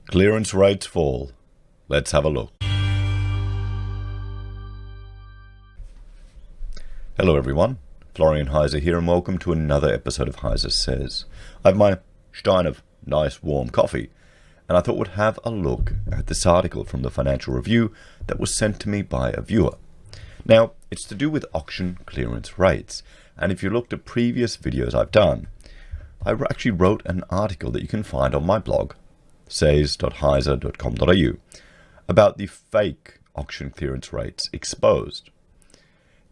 Clearance rates fall. Let's have a look. Hello everyone, Florian Heise here and welcome to another episode of HeiseSays. I have my stein of nice warm coffee and I thought we'd have a look at this article from the Financial Review that was sent to me by a viewer. Now, it's to do with auction clearance rates, and if you looked at previous videos I've done, I actually wrote an article that you can find on my blog, says.heise.com.au, about the fake auction clearance rates exposed.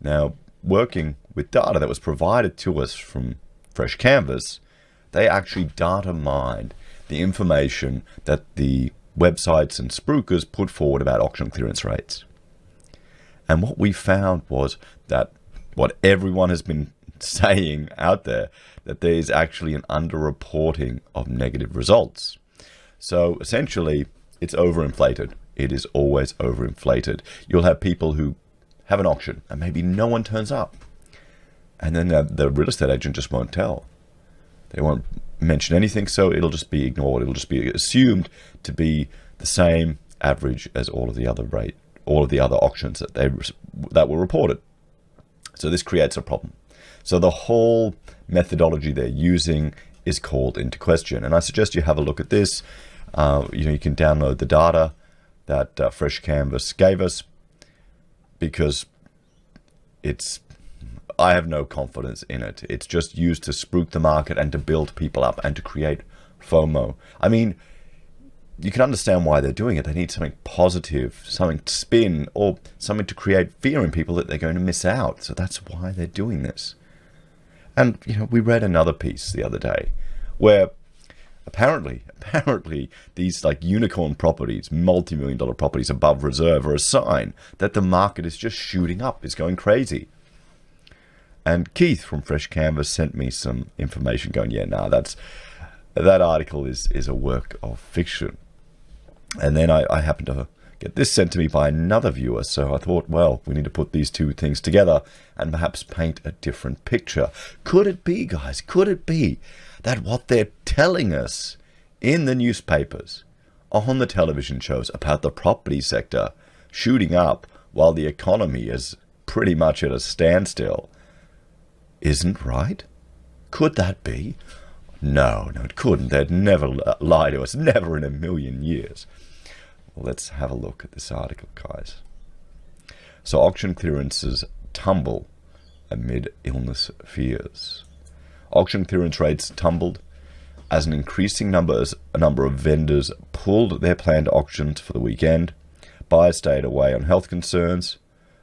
Now, working with data that was provided to us from Fresh Canvas, they actually data mined the information that the websites and spruikers put forward about auction clearance rates. And what we found was that what everyone has been saying out there, that there is actually an underreporting of negative results. So essentially, it's overinflated. It is always overinflated. You'll have people who have an auction and maybe no one turns up. And then the real estate agent just won't tell. They won't mention anything, so it'll just be ignored. It'll just be assumed to be the same average as all of the other auctions that were reported. So this creates a problem. So the whole methodology they're using is called into question. And I suggest you have a look at this. You can download the data that Fresh Canvas gave us, because I have no confidence in it. It's just used to spruik the market and to build people up and to create FOMO. I mean, you can understand why they're doing it. They need something positive, something to spin, or something to create fear in people that they're going to miss out. So that's why they're doing this. And, we read another piece the other day where apparently these unicorn properties, multi-million-dollar properties above reserve, are a sign that the market is just shooting up, is going crazy. And Keith from Fresh Canvas sent me some information going, that article is a work of fiction. And then I happened to get this sent to me by another viewer, so I thought, well, we need to put these two things together and perhaps paint a different picture. Could it be, guys, could it be that what they're telling us in the newspapers, on the television shows about the property sector shooting up while the economy is pretty much at a standstill isn't right? Could that be? No, it couldn't. They'd never lie to us, never in a million years. Well, let's have a look at this article, guys. So auction clearances tumble amid illness fears. Auction clearance rates tumbled as an increasing number of vendors pulled their planned auctions for the weekend. Buyers stayed away on health concerns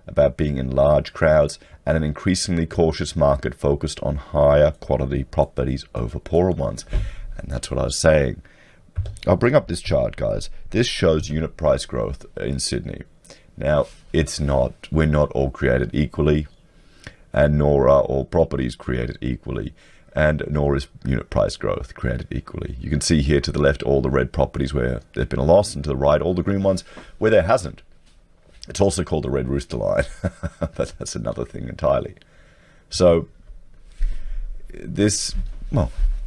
about being in large crowds, and an increasingly cautious market focused on higher quality properties over poorer ones. And that's what I was saying. I'll bring up this chart, guys. This shows unit price growth in Sydney. Now, we're not all created equally, and nor are all properties created equally, and nor is unit price growth created equally. You can see here to the left all the red properties where there's been a loss, and to the right all the green ones where there hasn't. It's also called the red rooster line, but that's another thing entirely. So this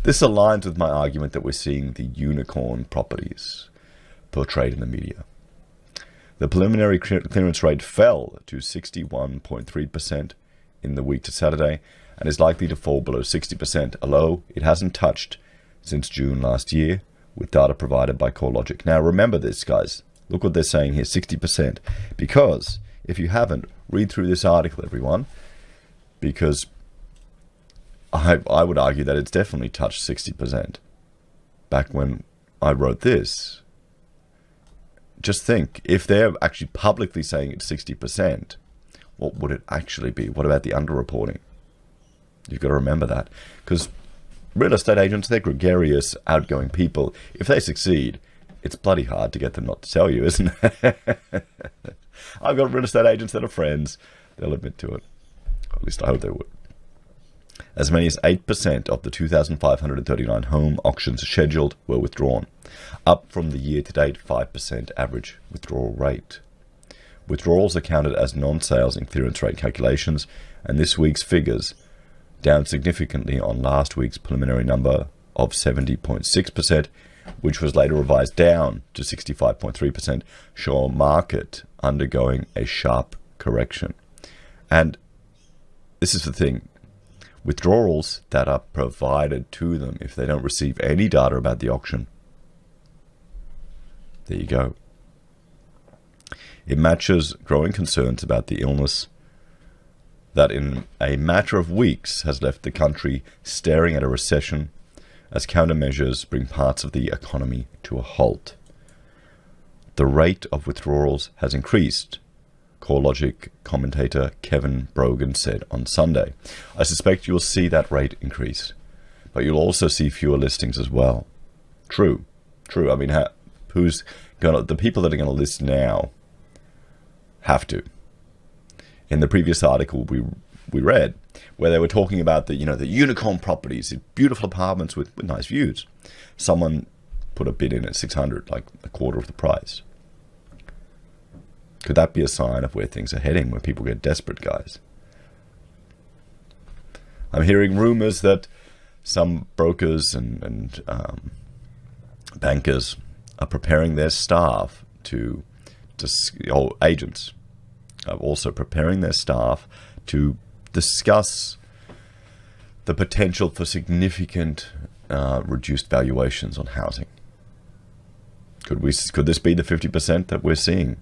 aligns with my argument that we're seeing the unicorn properties portrayed in the media. The preliminary clearance rate fell to 61.3% in the week to Saturday and is likely to fall below 60%, a low it hasn't touched since June last year, with data provided by CoreLogic. Now remember this, guys. Look what they're saying here, 60%. Because if you haven't, read through this article, everyone, because I would argue that it's definitely touched 60% back when I wrote this. Just think, if they're actually publicly saying it's 60%, what would it actually be? What about the underreporting? You've got to remember that. Because real estate agents, they're gregarious, outgoing people. If they succeed, it's bloody hard to get them not to tell you, isn't it? I've got real estate agents that are friends. They'll admit to it. At least I hope they would. As many as 8% of the 2,539 home auctions scheduled were withdrawn, up from the year-to-date 5% average withdrawal rate. Withdrawals are counted as non-sales in clearance rate calculations, and this week's figures, down significantly on last week's preliminary number of 70.6%, which was later revised down to 65.3%, show a market undergoing a sharp correction. And this is the thing. Withdrawals that are provided to them if they don't receive any data about the auction. There you go. It matches growing concerns about the illness that in a matter of weeks has left the country staring at a recession as countermeasures bring parts of the economy to a halt. The rate of withdrawals has increased, CoreLogic commentator Kevin Brogan said on Sunday. I suspect you'll see that rate increase, but you'll also see fewer listings as well. True. I mean, the people that are going to list now have to. In the previous article we read, where they were talking about the unicorn properties, beautiful apartments with nice views. Someone put a bid in at 600, like a quarter of the price. Could that be a sign of where things are heading, where people get desperate, guys? I'm hearing rumors that some brokers and bankers are preparing their staff agents are also preparing their staff to discuss the potential for significant reduced valuations on housing. Could this be the 50% that we're seeing?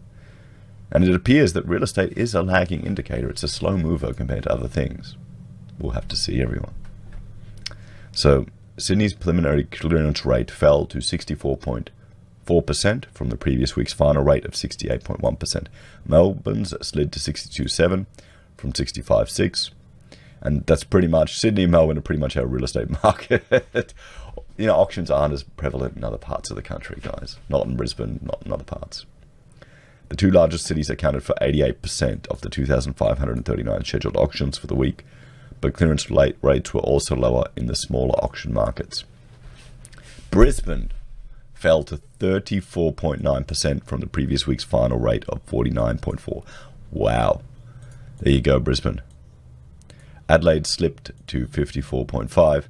And it appears that real estate is a lagging indicator. It's a slow mover compared to other things. We'll have to see, everyone. So Sydney's preliminary clearance rate fell to 64.4% from the previous week's final rate of 68.1%. Melbourne's slid to 62.7% from 65.6%. And that's pretty much, Sydney and Melbourne are pretty much our real estate market. Auctions aren't as prevalent in other parts of the country, guys. Not in Brisbane, not in other parts. The two largest cities accounted for 88% of the 2,539 scheduled auctions for the week, but clearance rates were also lower in the smaller auction markets. Brisbane fell to 34.9% from the previous week's final rate of 49.4%. Wow. There you go, Brisbane. Adelaide slipped to 54.5%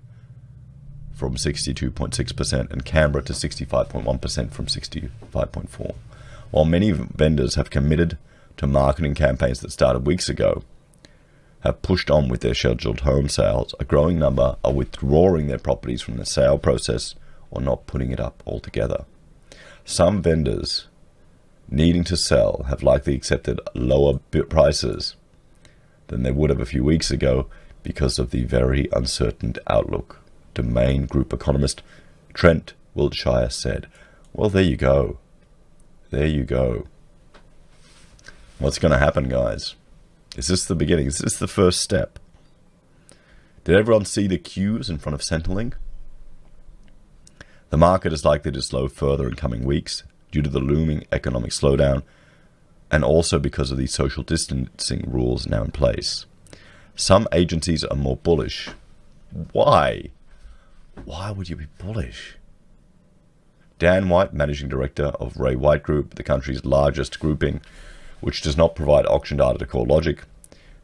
from 62.6%, and Canberra to 65.1% from 65.4%. While many vendors have committed to marketing campaigns that started weeks ago, have pushed on with their scheduled home sales, a growing number are withdrawing their properties from the sale process or not putting it up altogether. Some vendors needing to sell have likely accepted lower prices than they would have a few weeks ago because of the very uncertain outlook, Domain Group economist Trent Wiltshire said. Well, there you go. There you go. What's going to happen, guys? Is this the beginning? Is this the first step? Did everyone see the queues in front of Centrelink? The market is likely to slow further in coming weeks due to the looming economic slowdown and also because of the social distancing rules now in place. Some agencies are more bullish. Why? Why would you be bullish? Dan White, Managing Director of Ray White Group, the country's largest grouping, which does not provide auction data to CoreLogic,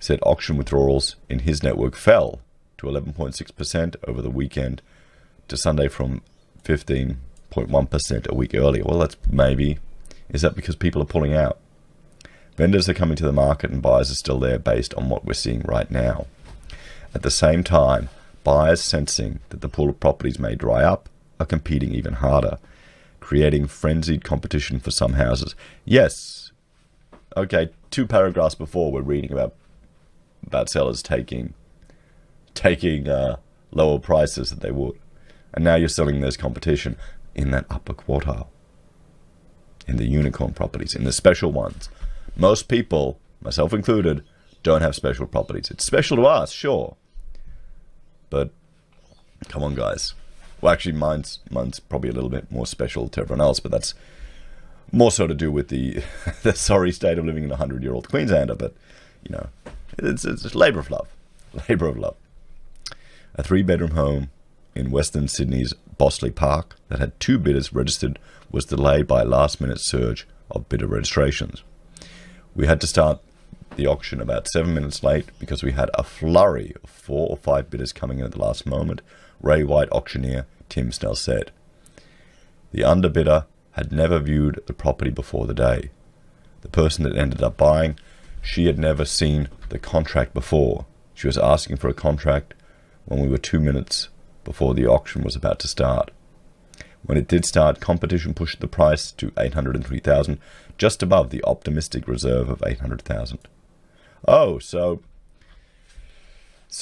said auction withdrawals in his network fell to 11.6% over the weekend to Sunday from 15.1% a week earlier. Well, is that because people are pulling out? Vendors are coming to the market and buyers are still there based on what we're seeing right now. At the same time, buyers sensing that the pool of properties may dry up are competing even harder, creating frenzied competition for some houses. Yes. Okay, 2 paragraphs before we're reading about sellers taking lower prices than they would. And now you're selling there's competition in that upper quartile, in the unicorn properties, in the special ones. Most people, myself included, don't have special properties. It's special to us, sure. But come on, guys. Well, actually, mine's probably a little bit more special to everyone else, but that's more so to do with the sorry state of living in a 100-year-old Queenslander. But, it's labor of love. Labor of love. A 3-bedroom home in Western Sydney's Bossley Park that had 2 bidders registered was delayed by a last-minute surge of bidder registrations. We had to start the auction about 7 minutes late because we had a flurry of 4 or 5 bidders coming in at the last moment, Ray White auctioneer Tim Snell said. The underbidder had never viewed the property before the day. The person that ended up buying, she had never seen the contract before. She was asking for a contract when we were 2 minutes before the auction was about to start. When it did start, competition pushed the price to $803,000, just above the optimistic reserve of $800,000. Oh, so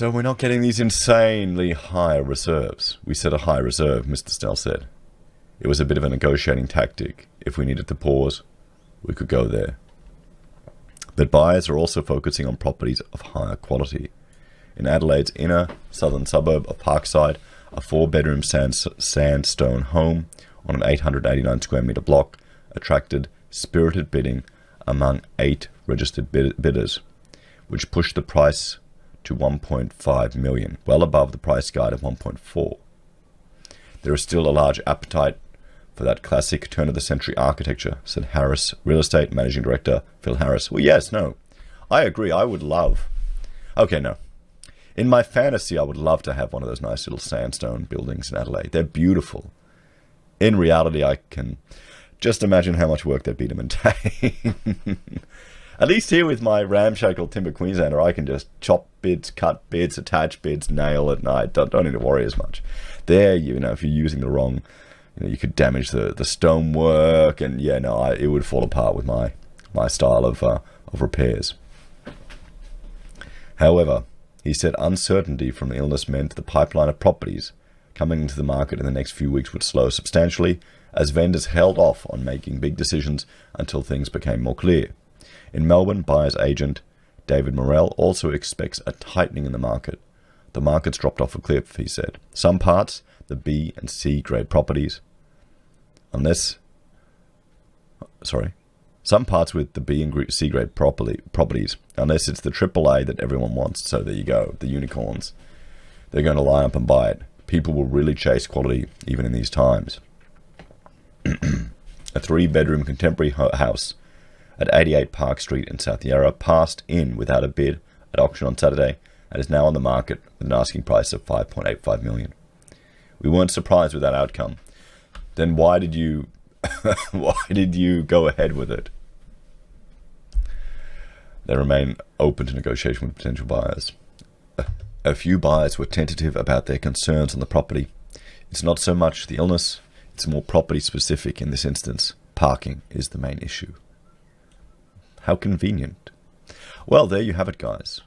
we're not getting these insanely high reserves. We set a high reserve, Mr. Snell said. It was a bit of a negotiating tactic. If we needed to pause, we could go there. But buyers are also focusing on properties of higher quality. In Adelaide's inner southern suburb of Parkside, a 4-bedroom sandstone home on an 889 square metre block attracted spirited bidding among 8 registered bidders, which pushed the price to $1.5 million, well above the price guide of $1.4. There is still a large appetite for that classic turn-of-the-century architecture, said Harris Real Estate Managing Director Phil Harris. Well, yes, no. I agree. I would love... Okay, no. In my fantasy, I would love to have one of those nice little sandstone buildings in Adelaide. They're beautiful. In reality, I can just imagine how much work that'd be to maintain. At least here with my ramshackle Timber Queenslander, I can just chop bids, cut bids, attach bids, nail it, and I don't need to worry as much. There, if you're using the wrong... you could damage the stonework, and it would fall apart with my style of repairs. However, he said uncertainty from the illness meant the pipeline of properties coming into the market in the next few weeks would slow substantially as vendors held off on making big decisions until things became more clear. In Melbourne, buyer's agent David Morrell also expects a tightening in the market. The market's dropped off a cliff, he said. Some parts, the B and C grade properties, some parts with the B and C grade properties, unless it's the AAA that everyone wants. So there you go, the unicorns. They're going to line up and buy it. People will really chase quality even in these times. A 3-bedroom contemporary house at 88 Park Street in South Yarra passed in without a bid at auction on Saturday and is now on the market with an asking price of $5.85 million. We weren't surprised with that outcome. Then why did you go ahead with it? They remain open to negotiation with potential buyers. A few buyers were tentative about their concerns on the property. It's not so much the illness, it's more property specific in this instance. Parking is the main issue. How convenient. Well, there you have it, guys.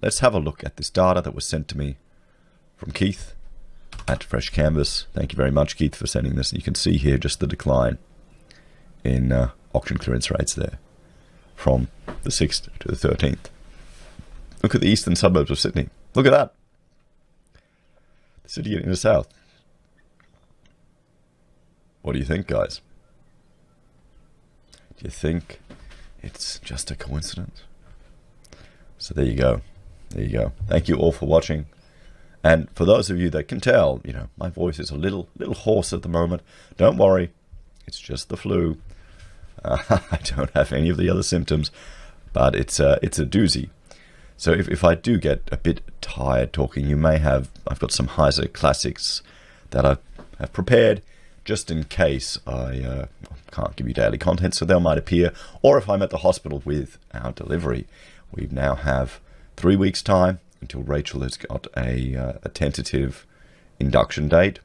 Let's have a look at this data that was sent to me from Keith at Fresh Canvas. Thank you very much, Keith, for sending this. You can see here just the decline in auction clearance rates there from the 6th to the 13th. Look at the eastern suburbs of Sydney. Look at that. The city getting to the south. What do you think, guys? Do you think it's just a coincidence? So there you go. There you go. Thank you all for watching. And for those of you that can tell, my voice is a little hoarse at the moment. Don't worry. It's just the flu. I don't have any of the other symptoms, but it's a doozy. So if I do get a bit tired talking, I've got some Heise classics that I have prepared just in case I can't give you daily content, so they might appear. Or if I'm at the hospital with our delivery, we now have 3 weeks' time until Rachel has got a tentative induction date.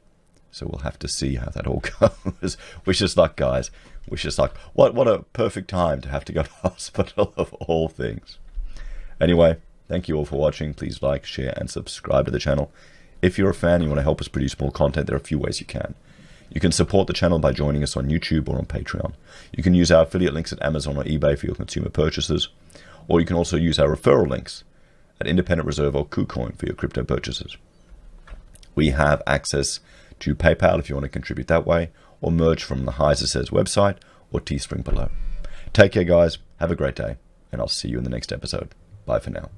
So we'll have to see how that all goes. Wish us luck, guys. Wish us luck. What a perfect time to have to go to hospital of all things. Anyway, thank you all for watching. Please like, share, and subscribe to the channel. If you're a fan and you want to help us produce more content, there are a few ways you can. You can support the channel by joining us on YouTube or on Patreon. You can use our affiliate links at Amazon or eBay for your consumer purchases. Or you can also use our referral links at Independent Reserve or Kucoin for your crypto purchases. We have access to PayPal if you want to contribute that way, or merge from the HeiseSays website or Teespring below. Take care, guys. Have a great day, and I'll see you in the next episode. Bye for now.